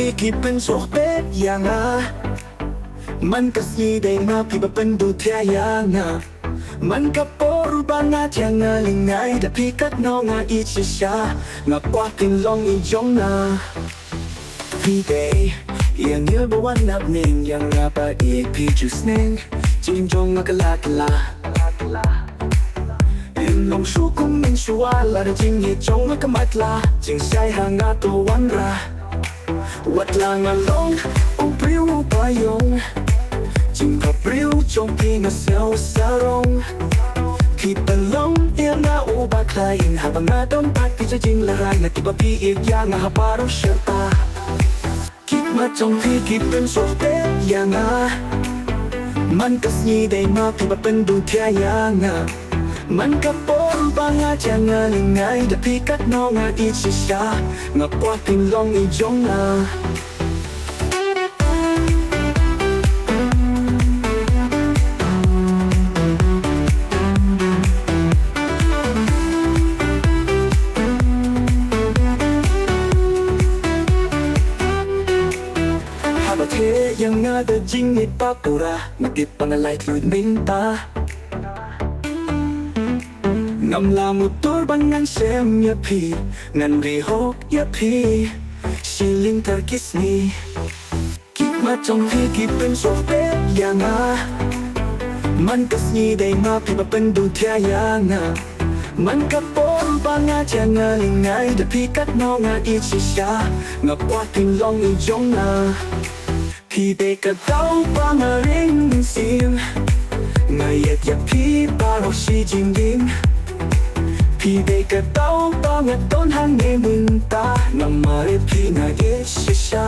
พี่คิดเป็นโชคเป็ดอย่างมันก็สีได้มาพี่มาเป็นดูแท้อย่างมันก็โปรุบางาเทียงลิงไงแต่พี่กัดน้องอีชิชางกว่ากินลองอีจงพี่เดย์ยังเยอะบ่วันนับหนึ่งยังปะอีกพี่จุดหนึ่งจิงจงกะลากะลาลงชูกุ้งมินชัวลาจิงเหจงกะมัดลาจิงใช้หางาตัววันราวัดลางาลงองปริวปายงจิงกับปริวจงพี่มาเซลสารงพี่ตะลงเอียนาอุบาคลายอินหาบังอาดมปัดพี่จะจิงละรายนาติบพี่อีกอย่างหาปารุเชตาคิดมาจงพี่คิดเป็นโซเตอย่างมันก็สีได้มาพี่มาเป็นดูเทียอย่างมันก็โปรุบางาจะงาลิงไงแต่พี่กัดน้องอีชิชางกว่ากินลองอีจงประเทศยังงาแต่จริงในปากตุระมาติดปังอะไรทลุยมินตางำลามุตัวบังงันเซมยาพีงันรีโฮยาพีชิลิงเธอคิสนีคิดมาจงพี่คิดเป็นโซเฟตอย่างมันก็สีได้มาพี่มาเป็นดูเทียอย่างมันก็โปรุบางาจะงาลิงไงแต่พี่กัดน้องอีชิชางกว่ากินลองอีจงพี่เด็กก็เต้าบางเริงเสียงไงอยากพี่ปาเราชีจริงดิงพี่เด็กก็เต้าบางต้นหางในมึงตานำมาเรียกพี่ไงเอชชา